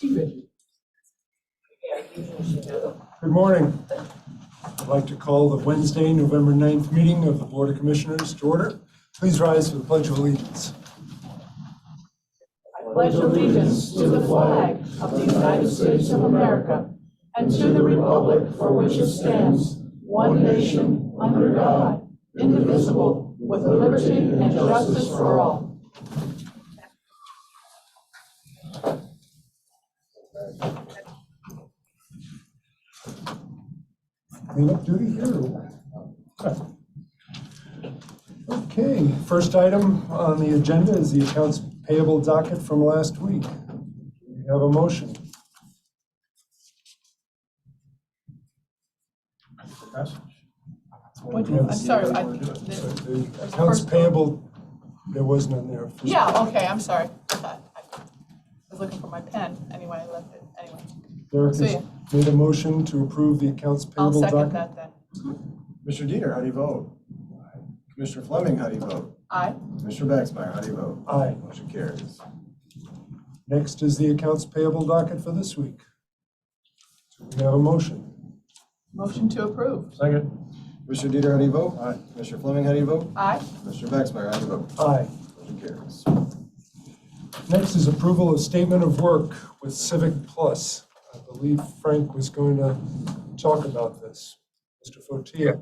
Good morning. I'd like to call the Wednesday, November 9th meeting of the Board of Commissioners to order. Please rise for the Pledge of Allegiance. I pledge allegiance to the flag of the United States of America and to the republic for which it stands, one nation, under God, indivisible, with liberty and justice for all. Cleanup duty here. Okay, first item on the agenda is the accounts payable docket from last week. We have a motion. I'm sorry. The accounts payable, there was none there. Yeah, okay, I'm sorry. I was looking for my pen. Anyway, I left it. Anyway. Derek has made a motion to approve the accounts payable docket. I'll second that then. Commissioner Dieter, how do you vote? Aye. Commissioner Fleming, how do you vote? Aye. Commissioner Baxmeyer, how do you vote? Aye. Motion carries. Next is the accounts payable docket for this week. So we have a motion. Motion to approve. Second. Commissioner Dieter, how do you vote? Aye. Commissioner Fleming, how do you vote? Aye. Commissioner Baxmeyer, how do you vote? Aye. Motion carries. Next is approval of statement of work with Civic Plus. I believe Frank was going to talk about this. Mr. Fotia.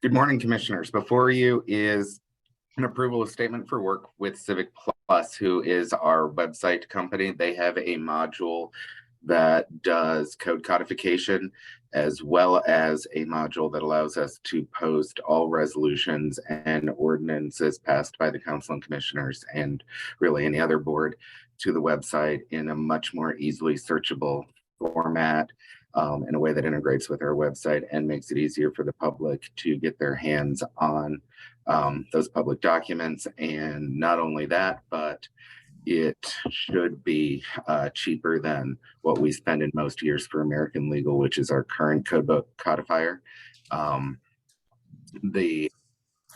Good morning, Commissioners. Before you is an approval of statement for work with Civic Plus, who is our website company. They have a module that does code codification, as well as a module that allows us to post all resolutions and ordinances passed by the Council and Commissioners and really any other board to the website in a much more easily searchable format, in a way that integrates with our website and makes it easier for the public to get their hands on those public documents. And not only that, but it should be cheaper than what we spend in most years for American Legal, which is our current codebook codifier. The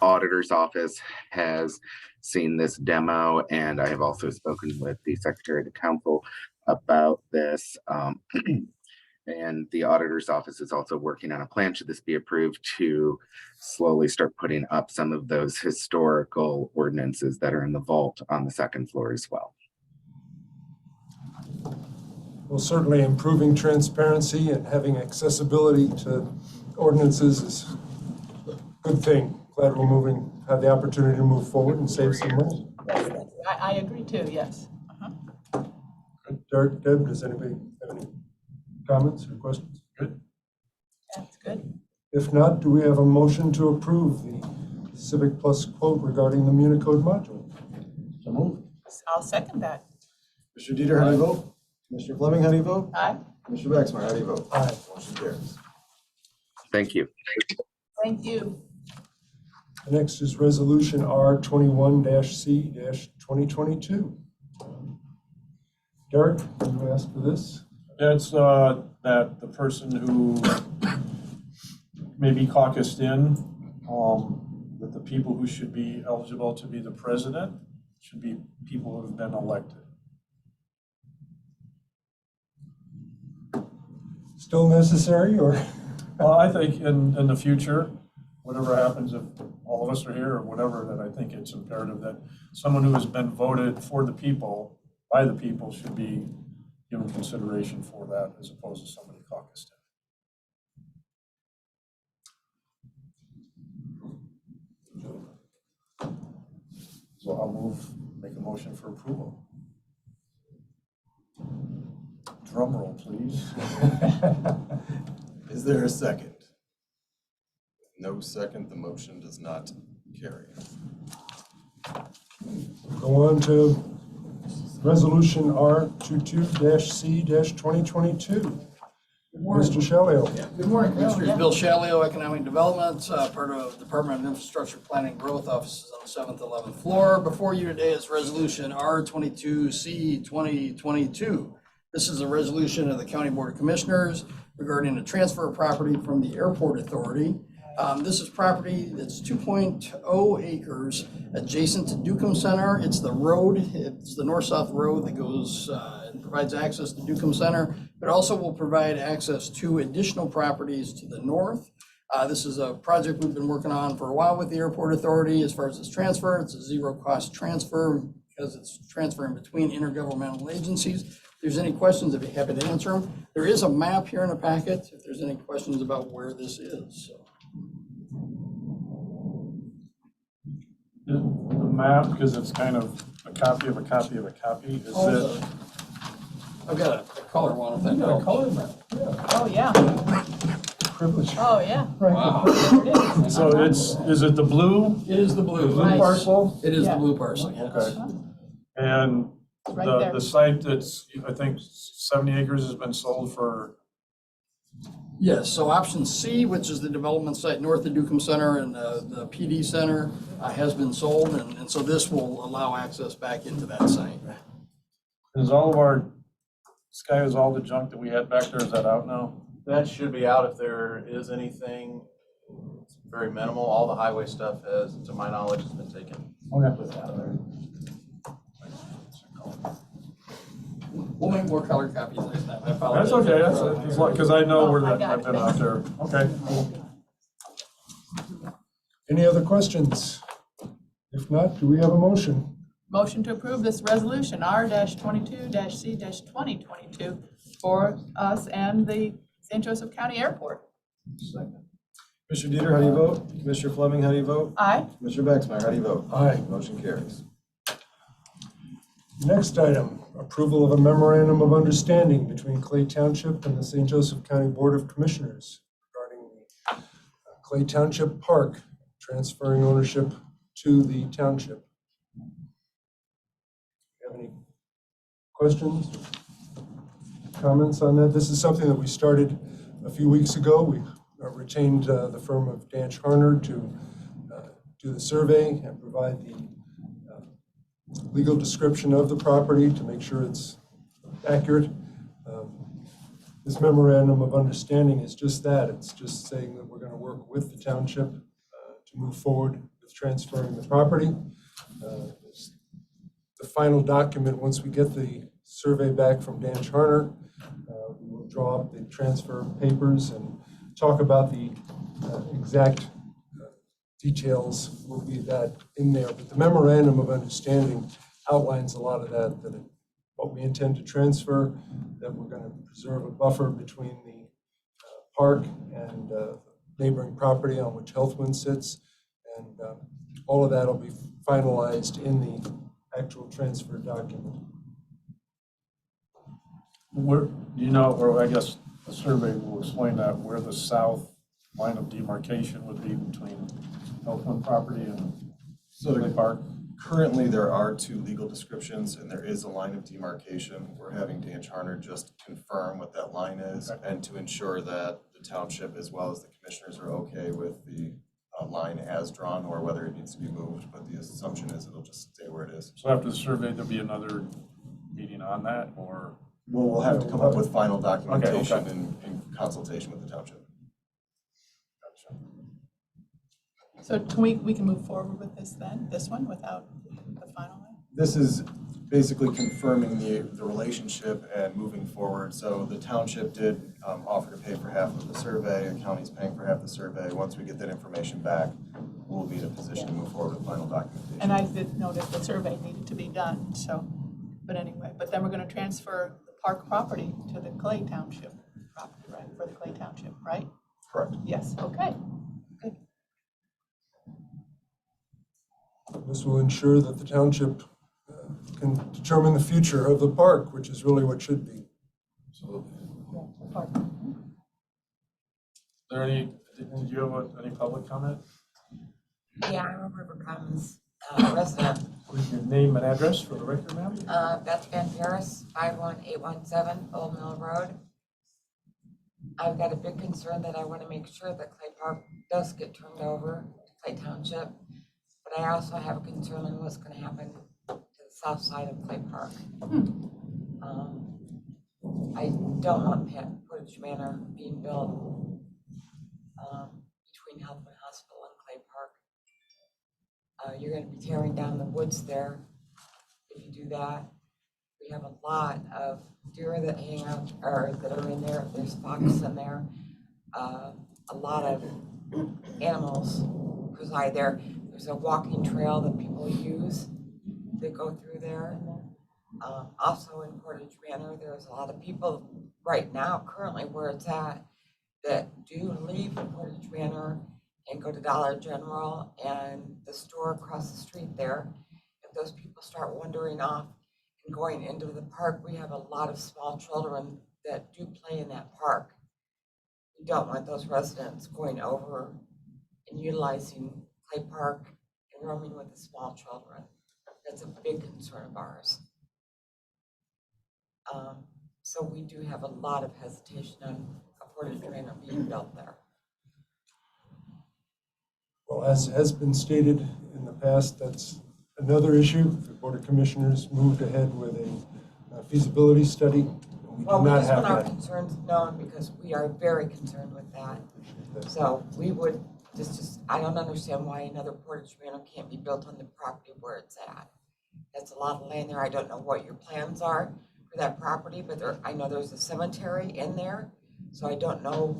auditor's office has seen this demo, and I have also spoken with the Secretary of the Council about this. And the auditor's office is also working on a plan, should this be approved, to slowly start putting up some of those historical ordinances that are in the vault on the second floor as well. Well, certainly improving transparency and having accessibility to ordinances is a good thing. Glad we're have the opportunity to move forward and save some money. I agree too, yes. Derek, Deb, does anybody have any comments or questions? Good. That's good. If not, do we have a motion to approve the Civic Plus quote regarding the Municode module? So moved. I'll second that. Commissioner Dieter, how do you vote? Commissioner Fleming, how do you vote? Aye. Commissioner Baxmeyer, how do you vote? Aye. Motion carries. Thank you. Thank you. The next is Resolution R21-C-2022. Derek, you asked for this? It's that the person who may be caucused in, that the people who should be eligible to be the president should be people who have been elected. Still necessary, or? Well, I think in the future, whatever happens, if all of us are here or whatever, that I think it's imperative that someone who has been voted for the people, by the people, should be given consideration for that as opposed to somebody caucused in. So I'll make a motion for approval. Drum roll, please. Is there a second? No second, the motion does not carry. Go on to Resolution R22-C-2022. Mr. Shalio. Good morning, Commissioners. Bill Shalio, Economic Development, part of Department of Infrastructure Planning and Growth, offices on the 7th, 11th floor. Before you today is Resolution R22-C-2022. This is a resolution of the County Board of Commissioners regarding the transfer of property from the Airport Authority This is property that's 2.0 acres adjacent to Dukem Center. It's the road, it's the north-south road that goes and provides access to Dukem Center, but also will provide access to additional properties to the north. This is a project we've been working on for a while with the Airport Authority. As far as this transfer, it's a zero-cost transfer because it's transferring between intergovernmental agencies. If there's any questions, I'd be happy to answer them. There is a map here in the packet if there's any questions about where this is. So. The map, because it's kind of a copy of a copy of a copy, is it? I've got a color one if that You got a helps. color map. Oh, yeah. Privilege. Oh, yeah. Wow. There it is. So is it the blue? It is the blue. Blue Right. parcel? It is the Yeah. blue parcel, yes. Okay. And It's right there. the site that's, I think 70 acres has been sold for, Yes, so option C, which is the development site north of Dukem Center and the PD Center, has been sold, and so this will allow access back into that site. is all of our, Sky, is all the junk that we had back there, is that out now? That should be out if there is anything. It's very minimal. All the highway stuff has, to my knowledge, has been taken Okay. out of there. We'll make more color copies next time. I apologize. That's okay, that's, because I know where I that, got I've it. been out there. Okay. Any other questions? If not, do we have a motion? Motion to approve this resolution, R-22-C-2022 for us and the St. Joseph County Airport. Commissioner Dieter, how do you vote? Commissioner Fleming, how do you vote? Aye. Commissioner Baxmeyer, how do you vote? Aye. Motion carries. Next item, approval of a memorandum of understanding between Clay Township and the St. Joseph County Board of Commissioners regarding the Clay Township Park, transferring ownership to the township. Do you have any questions, comments on that? This is something that we started a few weeks ago. We retained the firm of Danch Harner to do the survey and provide the legal description of the property to make sure it's accurate. This memorandum of understanding is just that. It's just saying that we're going to work with the township to move forward with transferring the property. The final document, once we get the survey back from Danch Harner, we will draw up the transfer papers and talk about the exact details will be that in there, but the memorandum of understanding outlines a lot of that, what we intend to transfer, that we're going to preserve a buffer between the park and neighboring property on which Healthwind sits, and all of that will be finalized in the actual transfer document. Where, you know, or I guess the survey will explain that, where the south line of demarcation would be between Elkland property and Clay Park. Currently, there are two legal descriptions and there is a line of demarcation. We're having Danch Harner just confirm what that line is and to ensure that the township as well as the commissioners are okay with the line as drawn or whether it needs to be moved, but the assumption is it'll just stay where it is. So after the survey, there'll be another meeting on that, or? We'll have to come up with final documentation Okay. in consultation with the township. So can we can move forward with this then, this one, without the final one? This is basically confirming the relationship and moving forward. So the township did offer to pay for half of the survey, the county's paying for half the survey. Once we get that information back, we'll be in a position to move forward with final documentation. And I did notice the survey needed to be done, so, but anyway, but then we're gonna transfer the park property to the Clay Township property, right, for the Clay Township, right? Correct. Yes, okay. Good. This will ensure that the township can determine the future of the park, which is really what should be. Absolutely. Yeah, the park. Is there any, did you have any public comment? Yeah, I'm a River Commons resident. Please your name and address for the record, ma'am. Beth Van Paris, 51817 Old Mill Road. I've got a big concern that I want to make sure that Clay Park does get turned over to Clay Township, but I also have a concern on what's going to happen to the south side of Clay Park. I don't want Portage Manor being built between between Healthwood Hospital and Clay Park. You're gonna be tearing down the woods there if you do that. We have a lot of deer that hang out, or that are in there, there's fox in there. A lot of animals reside there. There's a walking trail that people use that go through there. Also in Portage Manor, there's a lot of people right now, currently where it's at, that do leave Portage Manor and go to Dollar General and the store across the street there. If those people start wandering off and going into the park, we have a lot of small children that do play in that park. We don't want those residents going over and utilizing Clay Park and roaming with the small children. That's a big concern of ours. So we do have a lot of hesitation on a Portage Manor being built there. Well, as has been stated in the past, that's another issue. The Board of Commissioners moved ahead with a feasibility study. We do Well, we not just have want our that. concerns known because we are very concerned with that. So we would just, I don't understand why another Portage Manor can't be built on the property where it's at. That's a lot of land there. I don't know what your plans are for that property, but there, I know there's a cemetery in there. So I don't know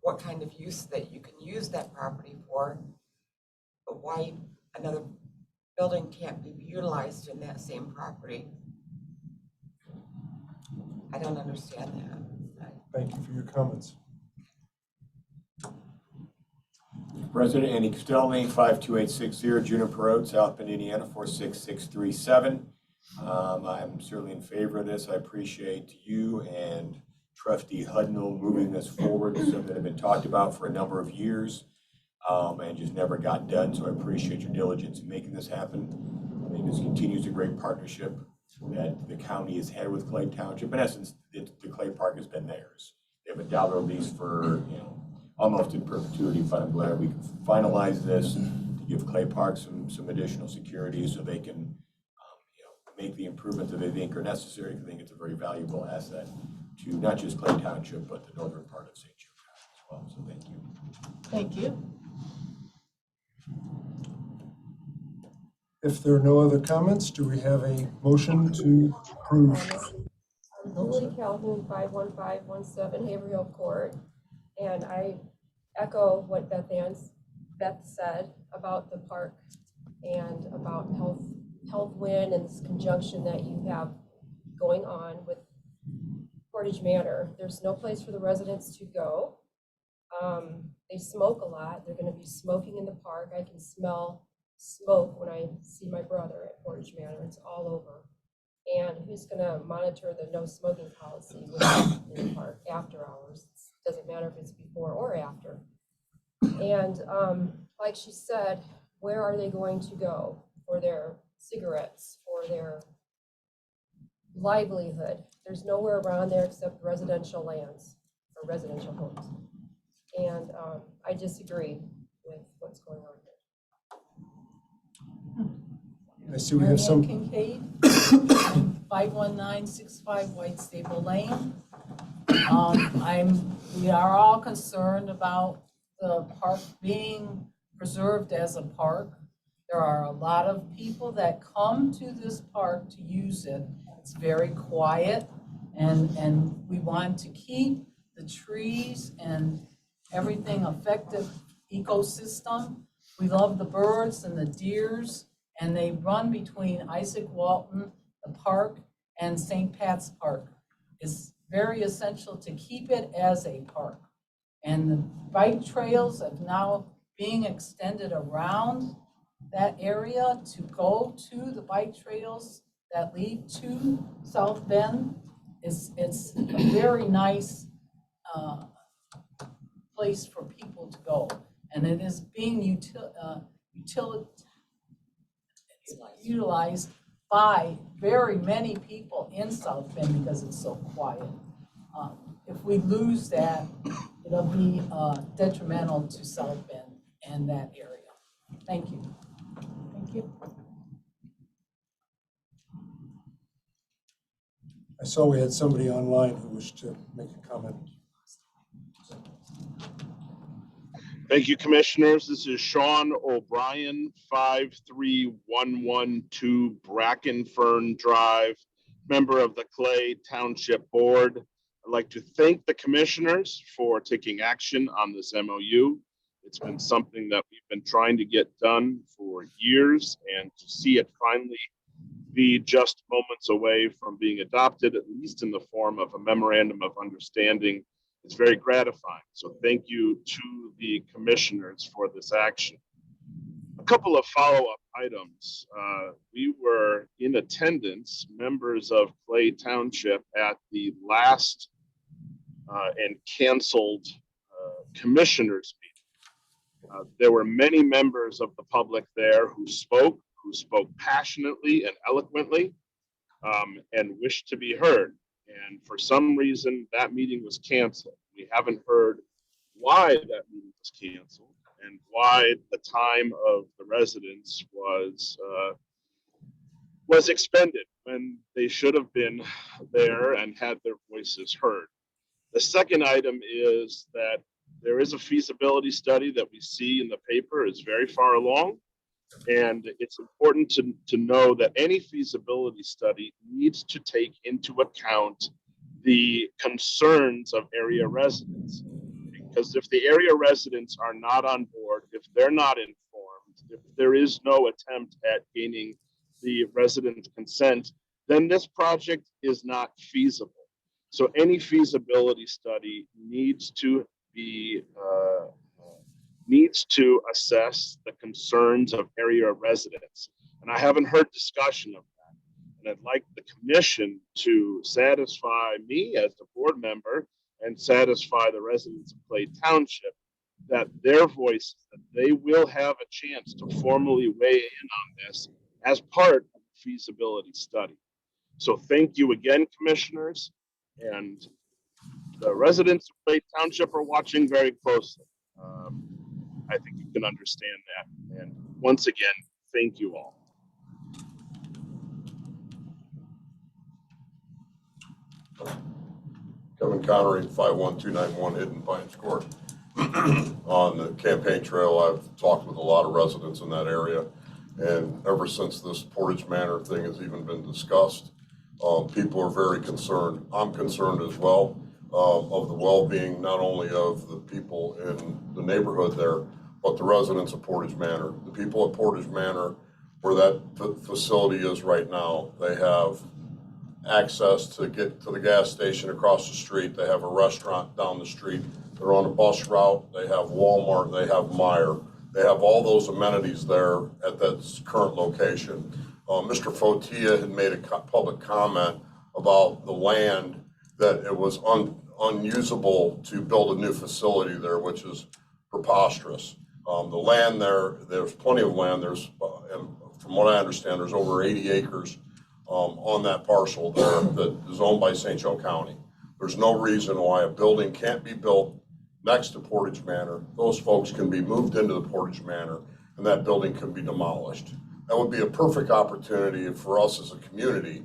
what kind of use that you can use that property for, but why another building can't be utilized in that same property. I don't understand that. Thank you for your comments. President Andy Costello, 52860 Juniper Road, South Bend, Indiana, 46637. I'm certainly in favor of this. I appreciate you and Trustee Hudnall moving this forward. It's something that had been talked about for a number of years and just never got done. So I appreciate your diligence in making this happen. I think this continues a great partnership that the county has had with Clay Township. In essence, the Clay Park has been theirs. They have a dollar lease for, almost in perpetuity, but I'm glad we can finalize this to give Clay Park some additional security so they can make the improvements that they think are necessary. I think it's a very valuable asset to not just Clay Township, but the northern part of St. Jude County as well. So thank you. Thank you. If there are no other comments, do we have a motion to approve? Julie Calhoun, 51517 Haverhill Court, and I echo what Beth said about the park and about health win and this conjunction that you have going on with Portage Manor. There's no place for the residents to go. They smoke a lot. They're going to be smoking in the park. I can smell smoke when I see my brother at Portage Manor. It's all over. And who's going to monitor the no smoking policy in the park after hours? It doesn't matter if it's before or after. And like she said, where are they going to go for their cigarettes, for their livelihood? There's nowhere around there except residential lands or residential homes. And I disagree with what's going on here. I see we have some. Marianne Kincaid, 51965 White Stable Lane. We are all concerned about the park being preserved as a park. There are a lot of people that come to this park to use it. It's very quiet, and we want to keep the trees and everything effective ecosystem. We love the birds and the deers, and they run between Isaac Walton, the park, and St. Pat's Park. It's very essential to keep it as a park. And the bike trails are now being extended around that area to go to the bike trails that lead to South Bend. It's a very nice place for people to go. And it is being utilized by very many people in South Bend because it's so quiet. If we lose that, it'll be detrimental to South Bend and that area. Thank you. Thank you. I saw we had somebody online who wished to make a comment. Thank you, Commissioners. This is Sean O'Brien, 53112 Brackenfern Drive, member of the Clay Township Board. I'd like to thank the Commissioners for taking action on this MOU. It's been something that we've been trying to get done for years, and to see it finally be just moments away from being adopted, at least in the form of a memorandum of understanding, it's very gratifying. So thank you to the Commissioners for this action. A couple of follow-up items. We were in attendance, members of Clay Township, at the last and canceled Commissioners meeting. There were many members of the public there who spoke passionately and eloquently, and wished to be heard. And for some reason, that meeting was canceled. We haven't heard why that meeting was canceled and why the time of the residents was expended when they should have been there and had their voices heard. The second item is that there is a feasibility study that we see in the paper is very far along. And it's important to know that any feasibility study needs to take into account the concerns of area residents. Because if the area residents are not on board, if they're not informed, if there is no attempt at gaining the resident consent, then this project is not feasible. So any feasibility study needs to assess the concerns of area residents. And I haven't heard discussion of that. And I'd like the commission to satisfy me as the board member and satisfy the residents of Clay Township that their voices, that they will have a chance to formally weigh in on this as part of the feasibility study. So thank you again, Commissioners. And the residents of Clay Township are watching very closely. I think you can understand that. And once again, thank you all. Kevin Connery, 51291 Hidden Pines Court. On the campaign trail, I've talked with a lot of residents in that area. And ever since this Portage Manor thing has even been discussed, people are very concerned. I'm concerned as well of the well-being, not only of the people in the neighborhood there, but the residents of Portage Manor. The people at Portage Manor, where that facility is right now, they have access to get to the gas station across the street. They have a restaurant down the street. They're on a bus route. They have Walmart. They have Meijer. They have all those amenities there at that current location. Mr. Fotia had made a public comment about the land, that it was unusable to build a new facility there, which is preposterous. The land there's plenty of land. There's, from what I understand, there's over 80 acres on that parcel there that is owned by St. Joe County. There's no reason why a building can't be built next to Portage Manor. Those folks can be moved into the Portage Manor and that building can be demolished. That would be a perfect opportunity for us as a community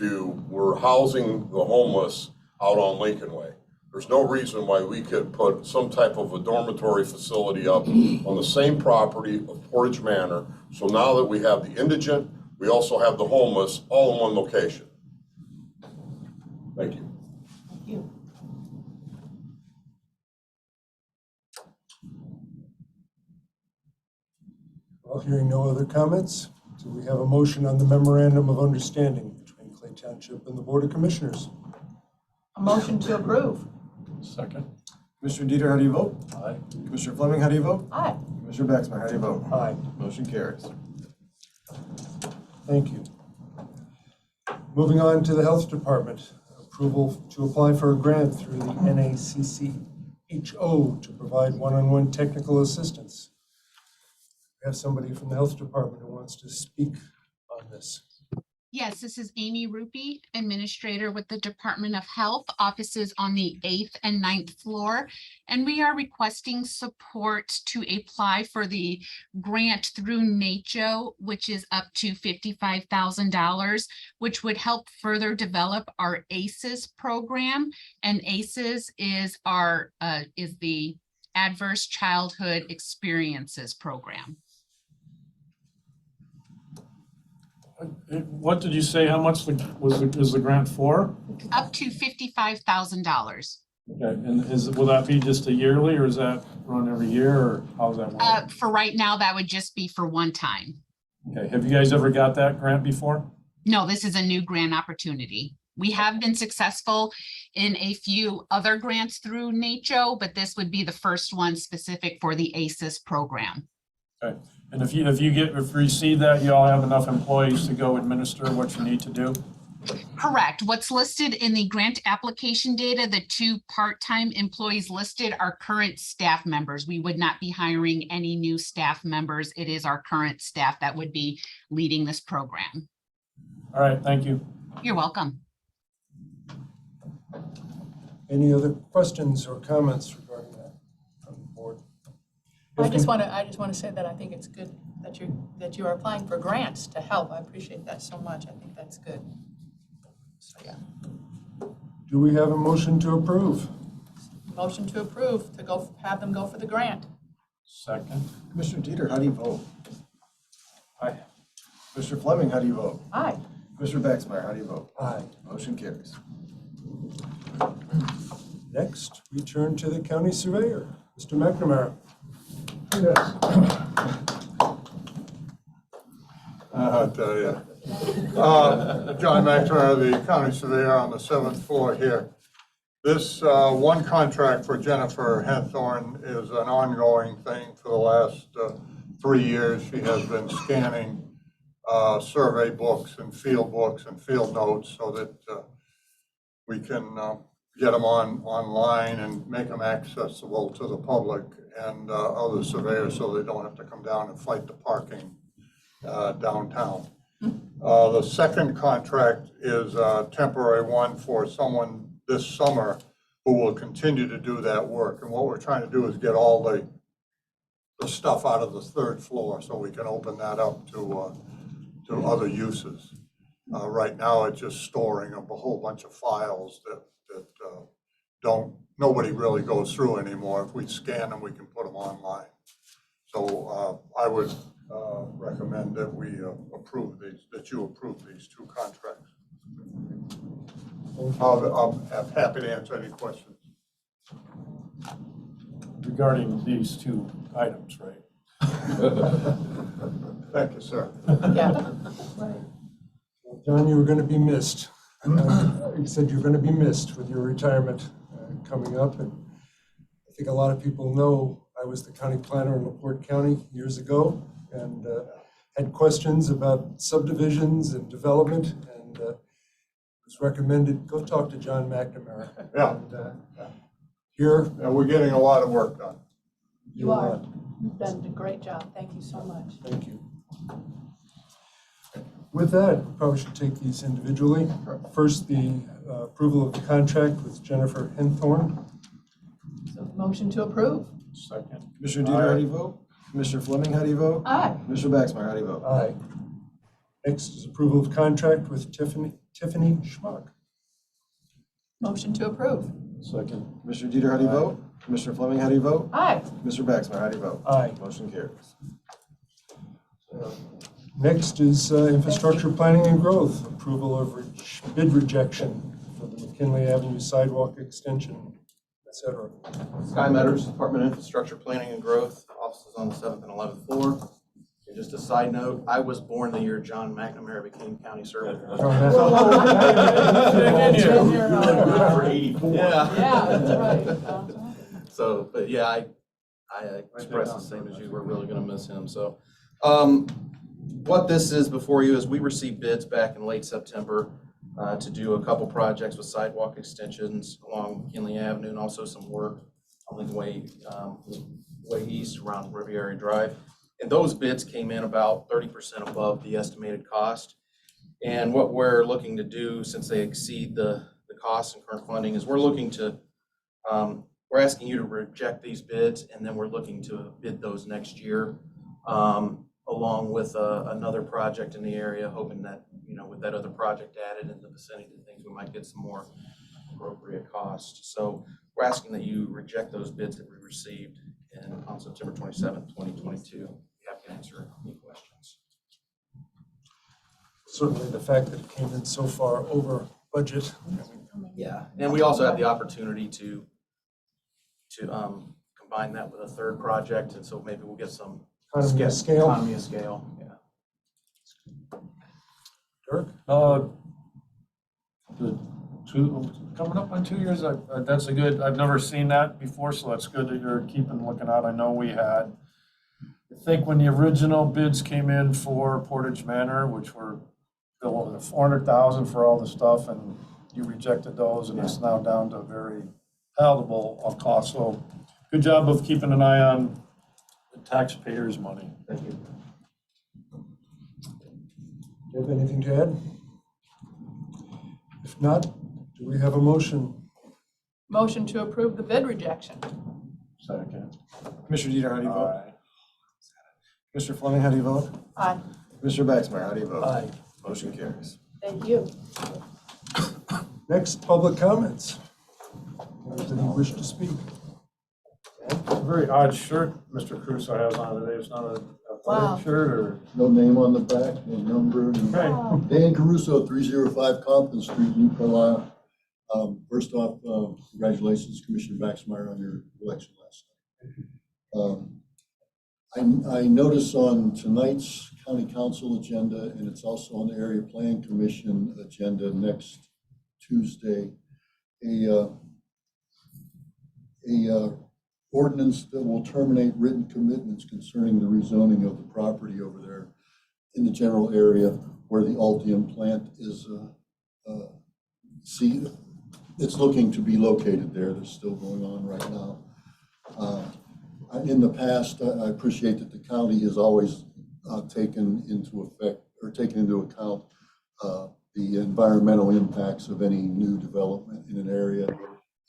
we're housing the homeless out on Lincoln Way. There's no reason why we could put some type of a dormitory facility up on the same property of Portage Manor. So now that we have the indigent, we also have the homeless all in one location. Thank you. Thank you. Well, hearing no other comments, do we have a motion on the memorandum of understanding between Clay Township and the Board of Commissioners? A motion to approve. Second. Commissioner Dieter, how do you vote? Aye. Commissioner Fleming, how do you vote? Aye. Commissioner Baxmeyer, how do you vote? Aye. Motion carries. Thank you. Moving on to the Health Department, approval to apply for a grant through the NACCHO to provide one-on-one technical assistance. We have somebody from the Health Department who wants to speak on this. Yes, this is Amy Ruppe, Administrator with the Department of Health, offices on the 8th and 9th floor. And we are requesting support to apply for the grant through NACCHO, which is up to $55,000, which would help further develop our ACEs program. And ACEs is the Adverse Childhood Experiences Program. What did you say? How much is the grant for? Up to $55,000. Okay, and will that be just a yearly, or is that run every year, or how's that work? For right now, that would just be for one time. Okay, have you guys ever got that grant before? No, this is a new grant opportunity. We have been successful in a few other grants through NACCHO, but this would be the first one specific for the ACES program. Okay, and if you receive that, you all have enough employees to go administer what you need to do? Correct. What's listed in the grant application data, the 2 part-time employees listed are current staff members. We would not be hiring any new staff members. It is our current staff that would be leading this program. All right, thank you. You're welcome. Any other questions or comments regarding that from the board? I just want to say that I think it's good that you are applying for grants to help. I appreciate that so much. I think that's good. So, yeah. Do we have a motion to approve? Motion to approve to have them go for the grant. Second. Commissioner Dieter, how do you vote? Aye. Commissioner Fleming, how do you vote? Aye. Commissioner Baxmeyer, how do you vote? Aye. Motion carries. Next, we turn to the county surveyor, Mr. McNamara. I'll tell you. John McNamara, the county surveyor on the 7th floor here. This one contract for Jennifer Henthorn is an ongoing thing for the last 3 years. She has been scanning survey books and field notes so that we can get them online and make them accessible to the public and other surveyors so they don't have to come down and fight the parking downtown. The second contract is a temporary one for someone this summer who will continue to do that work. And what we're trying to do is get all the stuff out of the 3rd floor so we can open that up to other uses. Right now, it's just storing a whole bunch of files that nobody really goes through anymore. If we scan them, we can put them online. So I would recommend that we approve these 2 contracts. I'm happy to answer any questions. Regarding these 2 items, right? Thank you, sir. Yeah. Right. John, you were going to be missed. You said you're going to be missed with your retirement coming up. And I think a lot of people know I was the county planner in LaPorte County years ago and had questions about subdivisions and development, and it was recommended, go talk to John McNamara. Yeah. And, here. And we're getting a lot of work done. You are. You've done a great job. Thank you so much. Thank you. With that, we probably should take these individually. First, the approval of the contract with Jennifer Henthorn. So motion to approve. Second. Commissioner Dieter, how do you vote? Commissioner Fleming, how do you vote? Aye. Commissioner Baxmeyer, how do you vote? Aye. Next is approval of contract with Tiffany Schmuck. Motion to approve. Second. Commissioner Dieter, how do you vote? Commissioner Fleming, how do you vote? Aye. Commissioner Baxmeyer, how do you vote? Aye. Motion carries. Next is infrastructure planning and growth, approval of bid rejection for the McKinley Avenue sidewalk extension, etc. Sky Meadows, Department of Infrastructure Planning and Growth, offices on the 7th and 11th floor. And just a side note, I was born the year John McNamara became county surveyor. For 84. Yeah, that's right. So, but yeah, I express the same as you. We're really going to miss him. So, what this is before you is we received bids back in late September to do a couple projects with sidewalk extensions along McKinley Avenue and also some work on the way east around Riviera Drive. And those bids came in about 30% above the estimated cost. And what we're looking to do, since they exceed the costs and current funding, is we're looking to we're asking you to reject these bids, and then we're looking to bid those next year, along with another project in the area, hoping that, with that other project added in the vicinity of things, we might get some more appropriate cost. So we're asking that you reject those bids that we received on September 27th, 2022. Happy to answer any questions. Certainly the fact that it came in so far over budget. Yeah, and we also have the opportunity to combine that with a third project, and so maybe we'll get some Economy of scale. Economy of scale, yeah. Dirk? Coming up on 2 years, that's a good, I've never seen that before, so that's good that you're looking out. I know we had, I think when the original bids came in for Portage Manor, which were below $400,000 for all the stuff, and you rejected those, and it's now down to very palatable of cost. So good job of keeping an eye on the taxpayers' money. Thank you. Do you have anything to add? If not, do we have a motion? Motion to approve the bid rejection. Second. Commissioner Dieter, how do you vote? Commissioner Fleming, how do you vote? Aye. Commissioner Baxmeyer, how do you vote? Aye. Motion carries. Thank you. Next, public comments. Anybody wish to speak? A very odd shirt Mr. Crusoe has on today. It's not a Wow. shirt or? No name on the back, no number. Okay. Dan Caruso, 305 Compton Street, New Carlisle. First off, congratulations, Commissioner Baxmeyer, on your election last night. I notice on tonight's County Council agenda, and it's also on the Area Plan Commission agenda next Tuesday, a ordinance that will terminate written commitments concerning the rezoning of the property over there in the general area where the Altium plant is, it's looking to be located there. That's still going on right now. In the past, I appreciate that the county has always taken into account the environmental impacts of any new development in an area,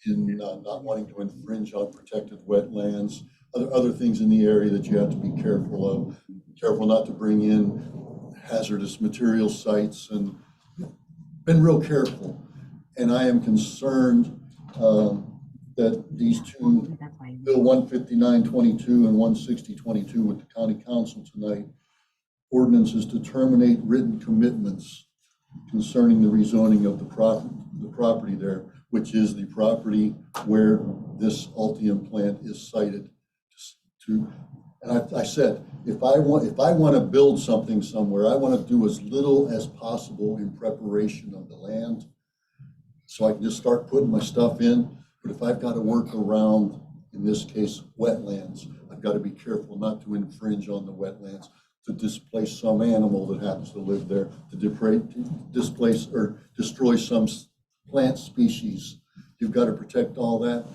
in not wanting to infringe on protected wetlands, other things in the area that you have to be careful of. Careful not to bring in hazardous material sites, and been real careful. And I am concerned that these two, Bill 15922 and 16022 with the County Council tonight, ordinances to terminate written commitments concerning the rezoning of the property there, which is the property where this Altium plant is sited. And I said, if I want to build something somewhere, I want to do as little as possible in preparation of the land, so I can just start putting my stuff in. But if I've got to work around, in this case, wetlands, I've got to be careful not to infringe on the wetlands, to displace some animal that happens to live there, to displace or destroy some plant species. You've got to protect all that.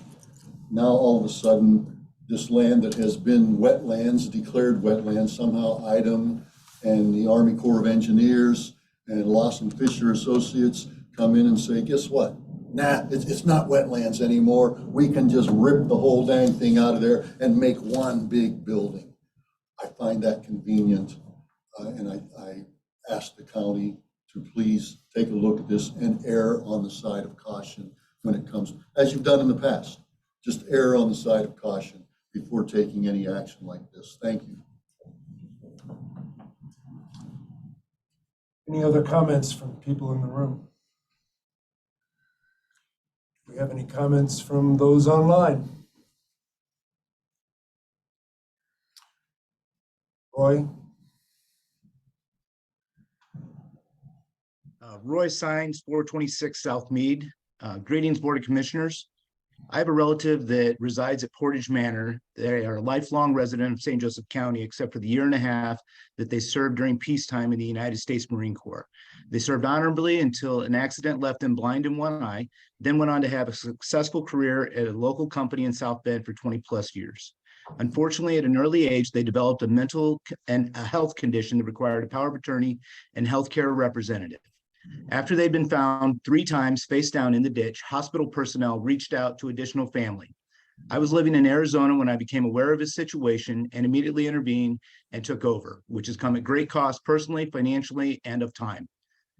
Now, all of a sudden, this land that has been wetlands, declared wetlands, somehow IDEM and the Army Corps of Engineers and Lawson Fisher Associates come in and say, guess what? Nah, it's not wetlands anymore. We can just rip the whole dang thing out of there and make one big building. I find that convenient, and I ask the county to please take a look at this and err on the side of caution when it comes, as you've done in the past. Just err on the side of caution before taking any action like this. Thank you. Any other comments from people in the room? Do we have any comments from those online? Roy? Roy Signs, 426 South Mead. Greetings, Board of Commissioners. I have a relative that resides at Portage Manor. They are a lifelong resident of St. Joseph County, except for the year and a half that they served during peacetime in the United States Marine Corps. They served honorably until an accident left them blind in one eye, then went on to have a successful career at a local company in South Bend for 20 plus years. Unfortunately, at an early age, they developed a mental and a health condition that required a power of attorney and healthcare representative. After they'd been found 3 times face down in the ditch, hospital personnel reached out to additional family. I was living in Arizona when I became aware of his situation and immediately intervened and took over, which has come at great cost personally, financially, and of time.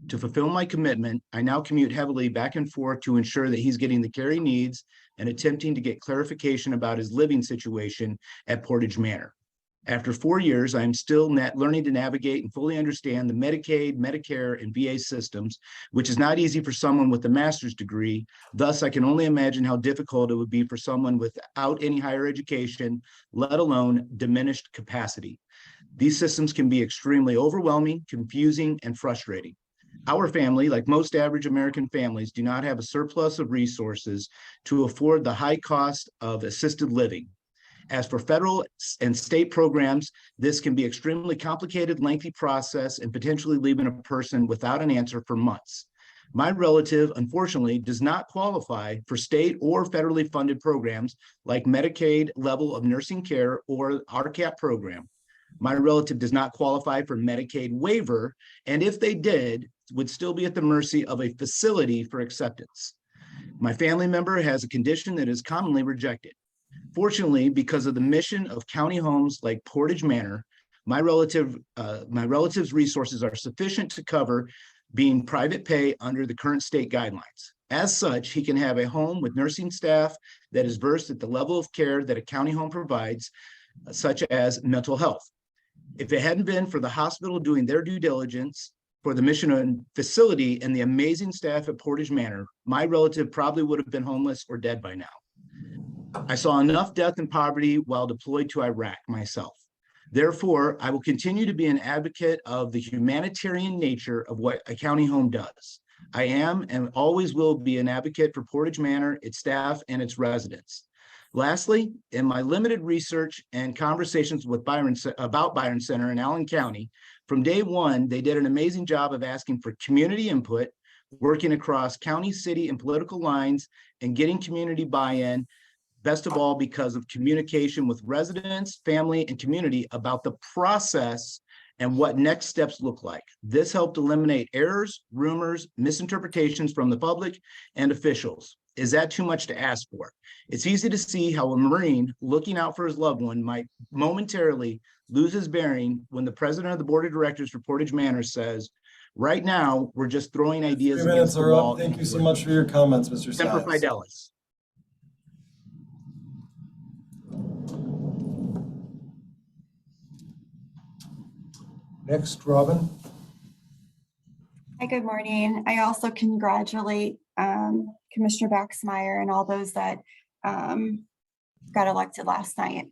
To fulfill my commitment, I now commute heavily back and forth to ensure that he's getting the care he needs and attempting to get clarification about his living situation at Portage Manor. After 4 years, I am still learning to navigate and fully understand the Medicaid, Medicare, and VA systems, which is not easy for someone with a master's degree. Thus, I can only imagine how difficult it would be for someone without any higher education, let alone diminished capacity. These systems can be extremely overwhelming, confusing, and frustrating. Our family, like most average American families, do not have a surplus of resources to afford the high cost of assisted living. As for federal and state programs, this can be extremely complicated, lengthy process and potentially leaving a person without an answer for months. My relative, unfortunately, does not qualify for state or federally funded programs like Medicaid level of nursing care or RCAP program. My relative does not qualify for Medicaid waiver, and if they did, would still be at the mercy of a facility for acceptance. My family member has a condition that is commonly rejected. Fortunately, because of the mission of county homes like Portage Manor, my relative's resources are sufficient to cover being private pay under the current state guidelines. As such, he can have a home with nursing staff that is versed at the level of care that a county home provides, such as mental health. If it hadn't been for the hospital doing their due diligence, for the mission and facility and the amazing staff at Portage Manor, my relative probably would have been homeless or dead by now. I saw enough death and poverty while deployed to Iraq myself. Therefore, I will continue to be an advocate of the humanitarian nature of what a county home does. I am and always will be an advocate for Portage Manor, its staff, and its residents. Lastly, in my limited research and conversations with about Byron Center in Allen County, from day one, they did an amazing job of asking for community input, working across county, city, and political lines, and getting community buy-in. Best of all, because of communication with residents, family, and community about the process and what next steps look like. This helped eliminate errors, rumors, misinterpretations from the public and officials. Is that too much to ask for? It's easy to see how a Marine looking out for his loved one might momentarily lose his bearing when the president of the board of directors for Portage Manor says, right now, we're just throwing ideas 3 minutes against the are wall. up. Thank you so much for your comments, Mr. Semper Stiles. Fidelis. Next, Robyn. Hi, good morning. I also congratulate Commissioner Baxmeyer and all those that got elected last night.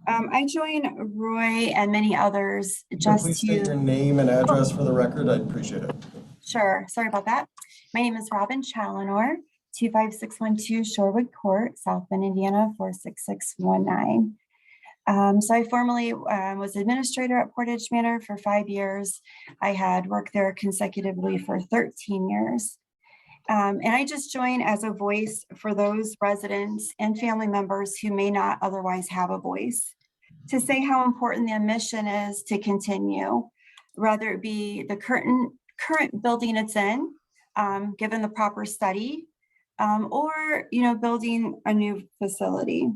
I join Roy and many others just Please state your name and address for the record. I'd appreciate it. Sure, sorry about that. My name is Robyn Challenor, 25612 Shorewood Court, South Bend, Indiana, 46619. So I formerly was administrator at Portage Manor for 5 years. I had worked there consecutively for 13 years. And I just joined as a voice for those residents and family members who may not otherwise have a voice, to say how important the mission is to continue, whether it be the current building it's in, given the proper study, or building a new facility.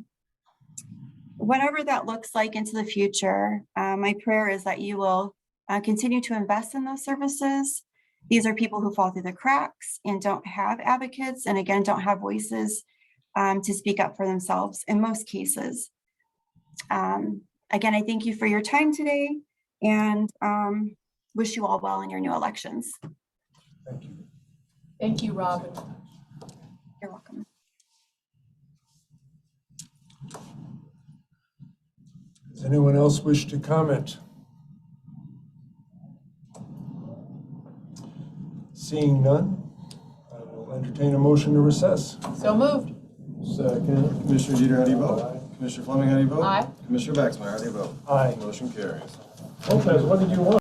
Whatever that looks like into the future, my prayer is that you will continue to invest in those services. These are people who fall through the cracks and don't have advocates, and again, don't have voices to speak up for themselves in most cases. Again, I thank you for your time today and wish you all well in your new elections. Thank you. Thank you, Robyn. You're welcome. Does anyone else wish to comment? Seeing none, I will entertain a motion to recess. So moved. Second. Commissioner Dieter, how do you vote? Commissioner Fleming, how do you vote? Aye. Commissioner Baxmeyer, how do you vote? Aye. Motion carries. Lopez, what did you want?